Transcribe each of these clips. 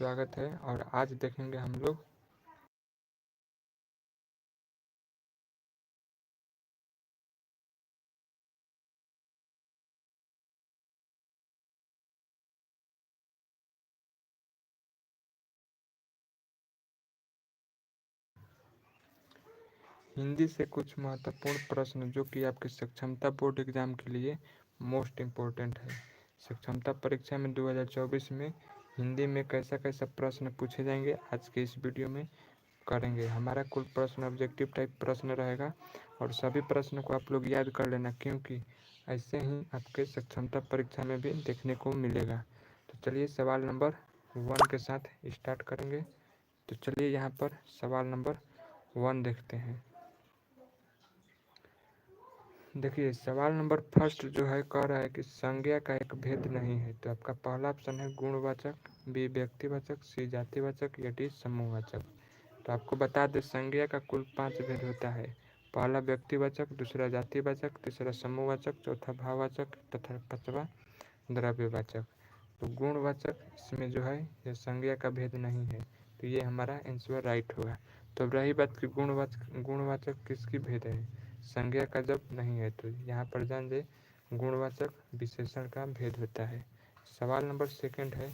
स्वागत है। और आज देखेंगे हम लोग हिंदी से कुछ महत्वपूर्ण प्रश्न जो कि आपके सक्षमता बोर्ड एग्जाम के लिए मोस्ट इम्पोर्टेंट है। सक्षमता परीक्षा में 2024 में हिंदी में कैसा कैसा प्रश्न पूछे जाएंगे आज के इस वीडियो में करेंगे। हमारा कुल प्रश्न ऑब्जेक्टिव टाइप प्रश्न रहेगा और सभी प्रश्न को आप लोग याद कर लेना, क्योंकि ऐसे ही आपके सक्षमता परीक्षा में भी देखने को मिलेगा। तो चलिए सवाल नंबर 1 के साथ स्टार्ट करेंगे। तो चलिए यहाँ पर सवाल नंबर 1 देखते हैं। देखिए सवाल नंबर फर्स्ट जो है कह रहा है कि संज्ञा का एक भेद नहीं है। तो आपका पहला ऑप्शन है गुणवाचक, बी व्यक्तिवाचक, सी जातिवाचक या डी समूहवाचक। तो आपको बता दें संज्ञा का कुल 5 भेद होता है। पहला व्यक्तिवाचक, दूसरा जातिवाचक, तीसरा समूहवाचक, चौथा भाववाचक तथा पांचवा द्रव्यवाचक। तो गुणवाचक इसमें जो है यह संज्ञा का भेद नहीं है, तो ये हमारा आंसर राइट होगा। तो अब रही बात कि गुणवाचक किसकी भेद है, संज्ञा का जब नहीं है। तो यहाँ पर जान दे गुणवाचक विशेषण का भेद होता है। सवाल नंबर 2 है,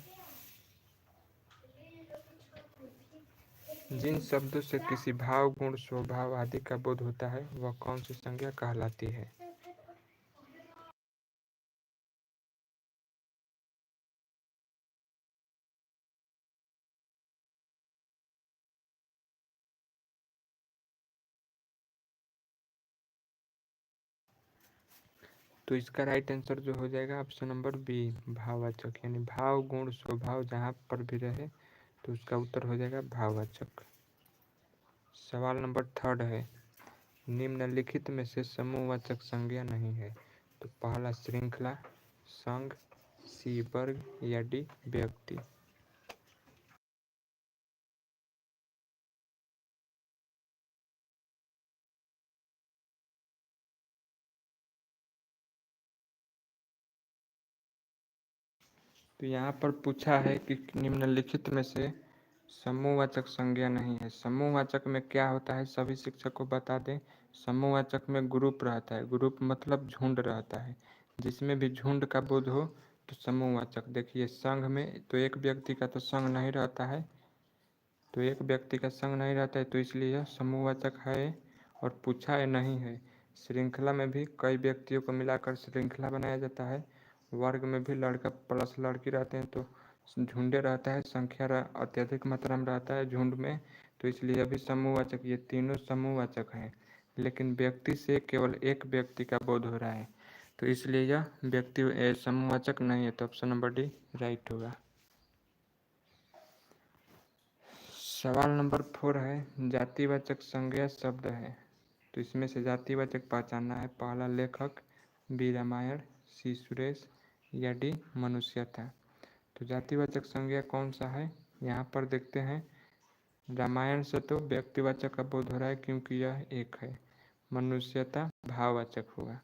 जिन शब्दों से किसी भाव, गुण, स्वभाव आदि का बोध होता है वह कौन सी संज्ञा कहलाती है। तो इसका राइट आंसर जो हो जाएगा ऑप्शन नंबर बी भाववाचक, यानी भाव, गुण, स्वभाव जहाँ पर भी रहे तो उसका उत्तर हो जाएगा भाववाचक। सवाल नंबर 3 है, निम्नलिखित में से समूहवाचक संज्ञा नहीं है। तो पहला श्रृंखला, संघ, सी वर्ग या डी व्यक्ति। तो यहाँ पर पूछा है कि निम्नलिखित में से समूहवाचक संज्ञा नहीं है। समूहवाचक में क्या होता है सभी शिक्षक को बता दें। समूहवाचक में ग्रुप रहता है, ग्रुप मतलब झुंड रहता है, जिसमें भी झुंड का बोध हो तो समूहवाचक। देखिए संघ में तो एक व्यक्ति का तो संघ नहीं रहता है, तो एक व्यक्ति का संघ नहीं रहता है, तो इसलिए यह समूहवाचक है और पूछा है नहीं है। श्रृंखला में भी कई व्यक्तियों को मिलाकर श्रृंखला बनाया जाता है। वर्ग में भी लड़का प्लस लड़की रहते हैं तो झुंडे रहता है, संख्या अत्यधिक मात्रा में रहता है झुंड में, तो इसलिए अभी समूहवाचक, ये तीनों समूहवाचक हैं। लेकिन व्यक्ति से केवल एक व्यक्ति का बोध हो रहा है, तो इसलिए यह व्यक्ति समूहवाचक नहीं है। तो ऑप्शन नंबर डी राइट होगा। सवाल नंबर 4 है, जातिवाचक संज्ञा शब्द है। तो इसमें से जातिवाचक पहचानना है। पहला लेखक, बी रामायण, सी सुरेश या डी मनुष्यता। तो जातिवाचक संज्ञा कौन सा है, यहाँ पर देखते हैं। रामायण से तो व्यक्तिवाचक का बोध हो रहा है क्योंकि यह एक है। मनुष्यता भाववाचक होगा।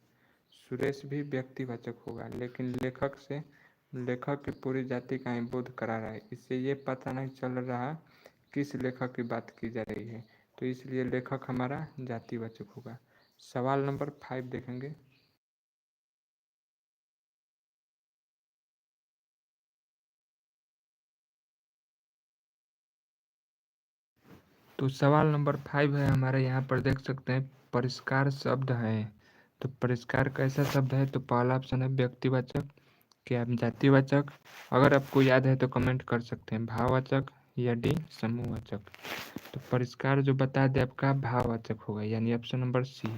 सुरेश भी व्यक्तिवाचक होगा, लेकिन लेखक से लेखक की पूरी जाति का ही बोध करा रहा है, इससे ये पता नहीं चल रहा किस लेखक की बात की जा रही है, तो इसलिए लेखक हमारा जातिवाचक होगा। सवाल नंबर 5 देखेंगे। तो सवाल नंबर 5 है हमारे, यहाँ पर देख सकते हैं परिष्कार शब्द है। तो परिष्कार कैसा शब्द है, तो पहला ऑप्शन है व्यक्तिवाचक, क्या जातिवाचक। अगर आपको याद है तो कमेंट कर सकते हैं, भाववाचक या डी समूहवाचक। तो परिष्कार जो बता दे आपका भाववाचक होगा, यानी ऑप्शन नंबर सी।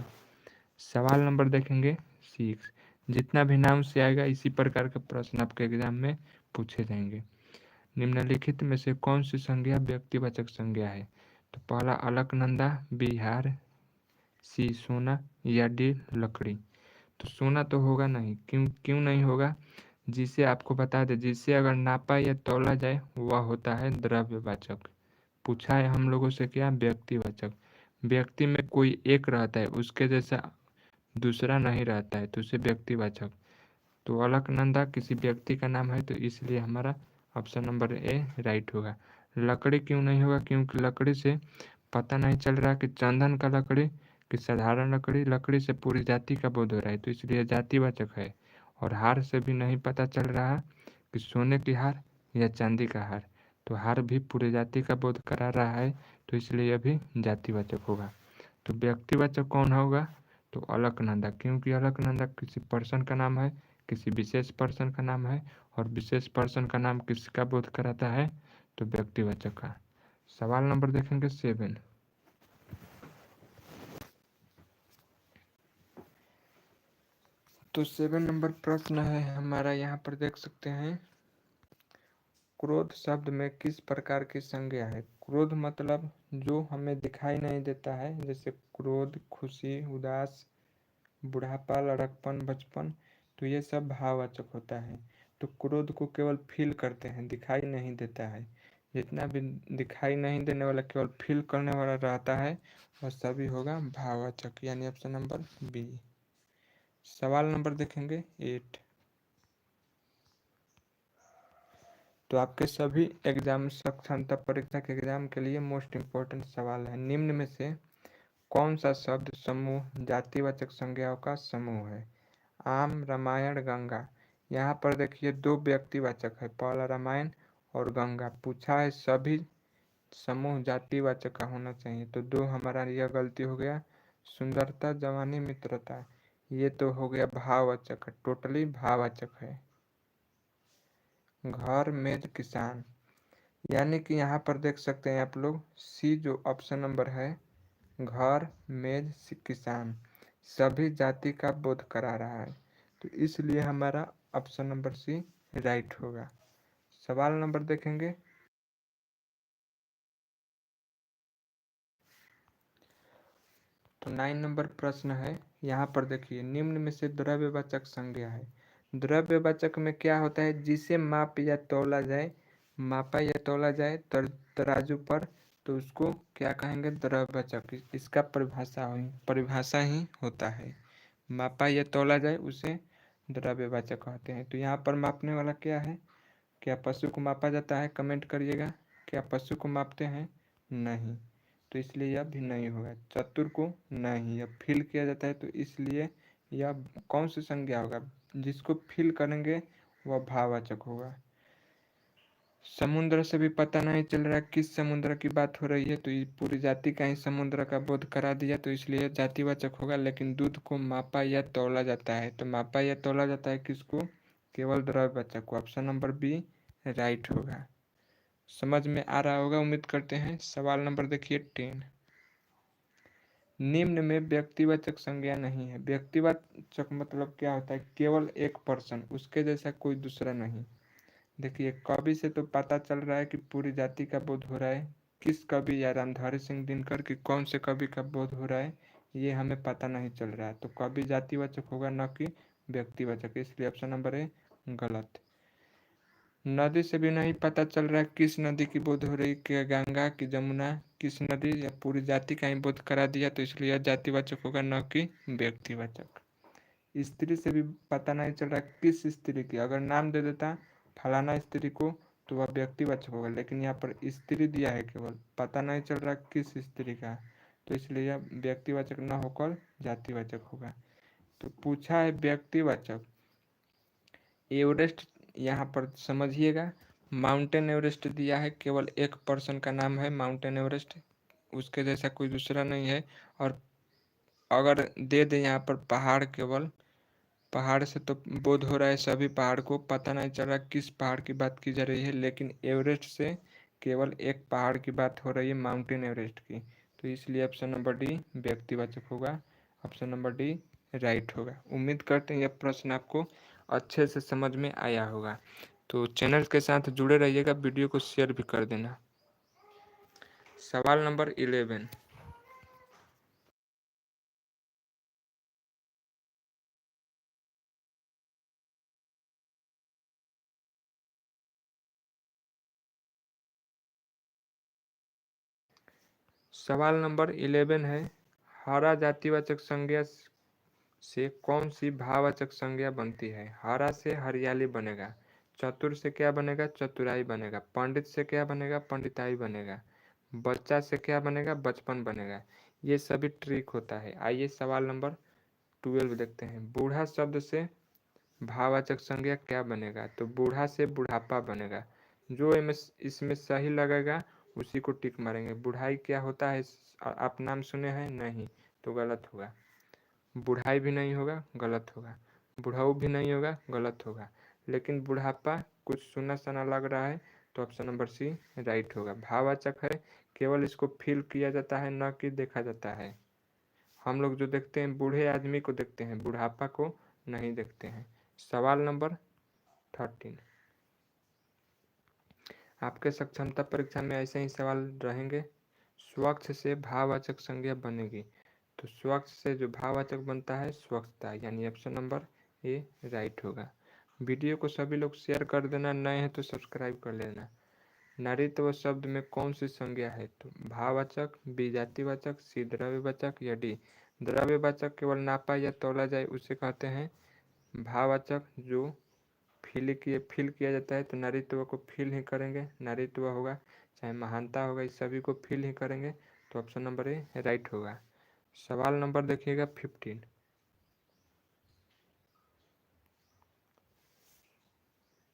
सवाल नंबर देखेंगे 6, जितना भी नाम से आएगा इसी प्रकार के प्रश्न आपके एग्जाम में पूछे जाएंगे। निम्नलिखित में से कौन सी संज्ञा व्यक्तिवाचक संज्ञा है। तो पहला अलकनंदा, बिहार, सी सोना या डी लकड़ी। तो सोना तो होगा नहीं, क्यों क्यों नहीं होगा, जिसे आपको बता दे जिसे अगर नापा या तौला जाए वह होता है द्रव्यवाचक। पूछा है हम लोगों से क्या, व्यक्तिवाचक। व्यक्ति में कोई एक रहता है, उसके जैसा दूसरा नहीं रहता है, तो उसे व्यक्तिवाचक। तो अलकनंदा किसी व्यक्ति का नाम है, तो इसलिए हमारा ऑप्शन नंबर ए राइट होगा। लकड़ी क्यों नहीं होगा? क्योंकि लकड़ी से पता नहीं चल रहा कि चंदन का लकड़ी कि साधारण लकड़ी, लकड़ी से पूरी जाति का बोध हो रहा है, तो इसलिए जातिवाचक है। और हार से भी नहीं पता चल रहा कि सोने की हार या चांदी का हार, तो हार भी पूरी जाति का बोध करा रहा है, तो इसलिए यह भी जातिवाचक होगा। तो व्यक्तिवाचक कौन होगा? तो अलकनंदा, क्योंकि अलकनंदा किसी पर्सन का नाम है, किसी विशेष पर्सन का नाम है, और विशेष पर्सन का नाम किसका बोध कराता है? तो व्यक्तिवाचक का। सवाल नंबर देखेंगे 7। तो 7 नंबर प्रश्न है हमारा, यहाँ पर देख सकते हैं, क्रोध शब्द में किस प्रकार की संज्ञा है? क्रोध मतलब जो हमें दिखाई नहीं देता है, जैसे क्रोध, खुशी, उदास, बुढ़ापा, लड़कपन, बचपन, तो ये सब भाववाचक होता है। तो क्रोध को केवल फील करते हैं, दिखाई नहीं देता है। जितना भी दिखाई नहीं देने वाला केवल फील करने वाला रहता है वह सभी होगा भाववाचक, यानी ऑप्शन नंबर बी। सवाल नंबर देखेंगे 8। तो आपके सभी एग्जाम, क्षमता परीक्षा के एग्जाम के लिए मोस्ट इम्पोर्टेंट सवाल है। निम्न में से कौन सा शब्द समूह जातिवाचक संज्ञाओं का समूह है? आम, रामायण, गंगा। यहाँ पर देखिए दो व्यक्तिवाचक है, पहला रामायण और गंगा। पूछा है सभी समूह जातिवाचक का होना चाहिए, तो दो हमारा यह गलती हो गया। सुंदरता, जवानी, मित्रता, ये तो हो गया भाववाचक, टोटली भाववाचक है। घर, मेज, किसान, यानी कि यहाँ पर देख सकते हैं आप लोग, सी जो ऑप्शन नंबर है, घर, मेज, किसान, सभी जाति का बोध करा रहा है, तो इसलिए हमारा ऑप्शन नंबर सी राइट होगा। सवाल नंबर देखेंगे। तो 9 नंबर प्रश्न है, यहाँ पर देखिए, निम्न में से द्रव्यवाचक संज्ञा है। द्रव्यवाचक में क्या होता है? जिसे माप या तौला जाए, मापा या तौला जाए तराजू पर, तो उसको क्या कहेंगे? द्रव्यवाचक। इसका परिभाषा ही होता है, मापा या तौला जाए उसे द्रव्यवाचक कहते हैं। तो यहाँ पर मापने वाला क्या है? क्या पशु को मापा जाता है? कमेंट करिएगा। क्या पशु को मापते हैं? नहीं, तो इसलिए यह भी नहीं होगा। चतुर को नहीं, यह फील किया जाता है, तो इसलिए यह कौन सी संज्ञा होगा? जिसको फील करेंगे वह भाववाचक होगा। समुद्र से भी पता नहीं चल रहा किस समुद्र की बात हो रही है, तो ये पूरी जाति का ही समुद्र का बोध करा दिया, तो इसलिए जातिवाचक होगा। लेकिन दूध को मापा या तौला जाता है, तो मापा या तौला जाता है किसको? केवल द्रव्यवाचक को। ऑप्शन नंबर बी राइट होगा। समझ में आ रहा होगा, उम्मीद करते हैं। सवाल नंबर देखिए 10। निम्न में व्यक्तिवाचक संज्ञा नहीं है। व्यक्तिवाचक मतलब क्या होता है? केवल एक पर्सन, उसके जैसा कोई दूसरा नहीं। देखिए कवि से तो पता चल रहा है कि पूरी जाति का बोध हो रहा है, किस कवि या रामधारी सिंह दिनकर की कौन से कवि का बोध हो रहा है ये हमें पता नहीं चल रहा है, तो कवि जातिवाचक होगा, न कि व्यक्तिवाचक, इसलिए ऑप्शन नंबर ए गलत। नदी से भी नहीं पता चल रहा है किस नदी की बोध हो रही, कि गंगा की, जमुना, किस नदी, या पूरी जाति का ही बोध करा दिया, तो इसलिए यह जातिवाचक होगा, न कि व्यक्तिवाचक। स्त्री से भी पता नहीं चल रहा किस स्त्री की, अगर नाम दे देता फलाना स्त्री को तो वह व्यक्तिवाचक होगा, लेकिन यहाँ पर स्त्री दिया है, केवल पता नहीं चल रहा किस स्त्री का, तो इसलिए यह व्यक्तिवाचक न होकर जातिवाचक होगा। तो पूछा है व्यक्तिवाचक, एवरेस्ट, यहाँ पर समझिएगा, माउंटेन एवरेस्ट दिया है, केवल एक पर्सन का नाम है माउंटेन एवरेस्ट, उसके जैसा कोई दूसरा नहीं है। और अगर दे दे यहाँ पर पहाड़, केवल पहाड़ से तो बोध हो रहा है सभी पहाड़ को, पता नहीं चल रहा किस पहाड़ की बात की जा रही है, लेकिन एवरेस्ट से केवल एक पहाड़ की बात हो रही है, माउंटेन एवरेस्ट की, तो इसलिए ऑप्शन नंबर डी व्यक्तिवाचक होगा। ऑप्शन नंबर डी राइट होगा। उम्मीद करते हैं यह प्रश्न आपको अच्छे से समझ में आया होगा। तो चैनल के साथ जुड़े रहिएगा, वीडियो को शेयर भी कर देना। सवाल नंबर 11। सवाल नंबर 11 है, हरा जातिवाचक संज्ञा से कौन सी भाववाचक संज्ञा बनती है? हरा से हरियाली बनेगा, चतुर से क्या बनेगा? चतुराई बनेगा। पंडित से क्या बनेगा? पंडिताई बनेगा। बच्चा से क्या बनेगा? बचपन बनेगा। ये सभी ट्रिक होता है। आइए सवाल नंबर 12 देखते हैं। बूढ़ा शब्द से भाववाचक संज्ञा क्या बनेगा? तो बूढ़ा से बुढ़ापा बनेगा। जो इसमें सही लगेगा उसी को टिक मारेंगे। बुढ़ाई क्या होता है आप नाम सुने हैं? नहीं, तो गलत होगा। बुढ़ाई भी नहीं होगा, गलत होगा। बुढ़ाऊ भी नहीं होगा, गलत होगा। लेकिन बुढ़ापा कुछ सुना सना लग रहा है, तो ऑप्शन नंबर सी राइट होगा। भाववाचक है, केवल इसको फील किया जाता है, न कि देखा जाता है। हम लोग जो देखते हैं बूढ़े आदमी को देखते हैं, बुढ़ापा को नहीं देखते हैं। सवाल नंबर 13। आपके सक्षमता परीक्षा में ऐसे ही सवाल रहेंगे। स्वच्छ से भाववाचक संज्ञा बनेगी, तो स्वच्छ से जो भाववाचक बनता है स्वच्छता, यानी ऑप्शन नंबर ए राइट होगा। वीडियो को सभी लोग शेयर कर देना, नए हैं तो सब्सक्राइब कर लेना। नारीत्व शब्द में कौन सी संज्ञा है? तो भाववाचक, बी जातिवाचक, सी द्रव्यवाचक या डी द्रव्यवाचक केवल नापा या तौला जाए उसे कहते हैं भाववाचक। जो फील किया जाता है, तो नारीत्व को फील ही करेंगे। नारीत्व होगा चाहे महानता होगा, इस सभी को फील ही करेंगे, तो ऑप्शन नंबर ए राइट होगा। सवाल नंबर देखिएगा 15।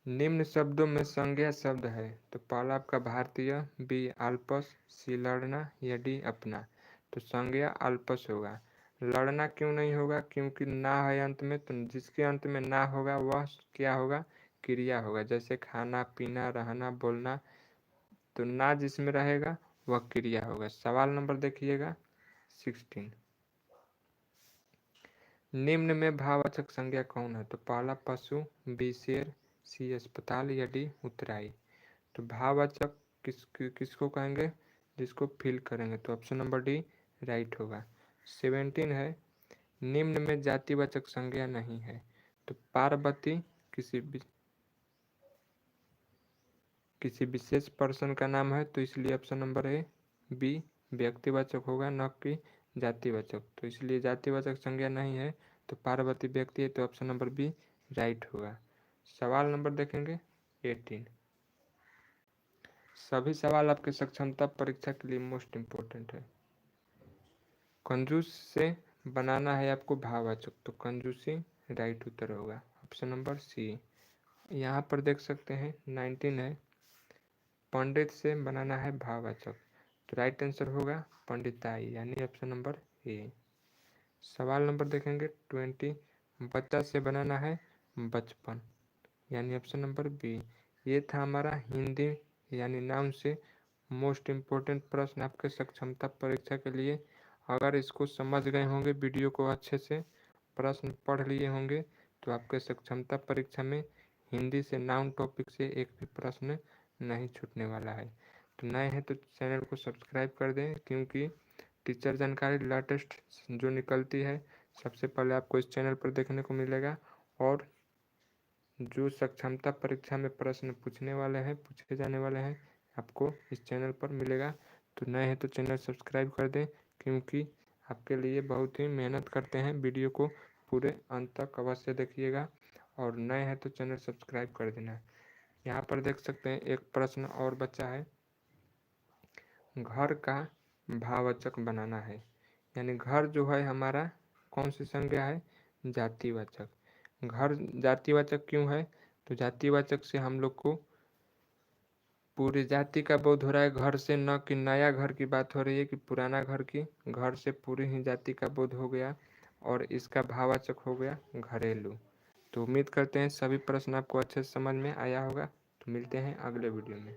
निम्न शब्दों में संज्ञा शब्द है, तो पहला आपका भारतीय, बी अल्पस, सी लड़ना या डी अपना। तो संज्ञा अल्पस होगा। लड़ना क्यों नहीं होगा? क्योंकि ना है अंत में, तो जिसके अंत में ना होगा वह क्या होगा? क्रिया होगा। जैसे खाना पीना रहना बोलना, तो ना जिसमें रहेगा वह क्रिया होगा। सवाल नंबर देखिएगा 16। निम्न में भाववाचक संज्ञा कौन है? तो पहला पशु, बी शेर, सी अस्पताल या डी उतराई। तो भाववाचक किसको कहेंगे? जिसको फील करेंगे, तो ऑप्शन नंबर डी राइट होगा। 17 है। निम्न में जातिवाचक संज्ञा नहीं है, तो पार्वती किसी विशेष पर्सन का नाम है, तो इसलिए ऑप्शन नंबर ए बी व्यक्तिवाचक होगा, न कि जातिवाचक। तो इसलिए जातिवाचक संज्ञा नहीं है, तो पार्वती व्यक्ति है, तो ऑप्शन नंबर बी राइट होगा। सवाल नंबर देखेंगे 18। सभी सवाल आपके सक्षमता परीक्षा के लिए मोस्ट इम्पोर्टेंट है। कंजूस से बनाना है आपको भाववाचक, तो कंजूसी राइट उत्तर होगा, ऑप्शन नंबर सी। यहाँ पर देख सकते हैं 19 है। पंडित से बनाना है भाववाचक, तो राइट आंसर होगा पंडिताई, यानी ऑप्शन नंबर ए। सवाल नंबर देखेंगे 20। बच्चा से बनाना है बचपन, यानी ऑप्शन नंबर बी। ये था हमारा हिंदी यानी नाम से मोस्ट इम्पोर्टेंट प्रश्न आपके सक्षमता परीक्षा के लिए। अगर इसको समझ गए होंगे, वीडियो को अच्छे से प्रश्न पढ़ लिए होंगे, तो आपके सक्षमता परीक्षा में हिंदी से नाउन टॉपिक से एक भी प्रश्न नहीं छूटने वाला है। तो नए हैं तो चैनल को सब्सक्राइब कर दें, क्योंकि टीचर जानकारी लेटेस्ट जो निकलती है सबसे पहले आपको इस चैनल पर देखने को मिलेगा। और जो सक्षमता परीक्षा में प्रश्न पूछे जाने वाले हैं आपको इस चैनल पर मिलेगा। तो नए हैं तो चैनल सब्सक्राइब कर दें, क्योंकि आपके लिए बहुत ही मेहनत करते हैं। वीडियो को पूरे अंत तक अवश्य देखिएगा, और नए हैं तो चैनल सब्सक्राइब कर देना। यहाँ पर देख सकते हैं एक प्रश्न और बचा है। घर का भाववाचक बनाना है, यानी घर जो है हमारा कौन सी संज्ञा है? जातिवाचक। घर जातिवाचक क्यों है? तो जातिवाचक से हम लोग को पूरी जाति का बोध हो रहा है घर से, न कि नया घर की बात हो रही है कि पुराना घर की। घर से पूरी ही जाति का बोध हो गया, और इसका भाववाचक हो गया घरेलू। तो उम्मीद करते हैं सभी प्रश्न आपको अच्छे से समझ में आया होगा। तो मिलते हैं अगले वीडियो में।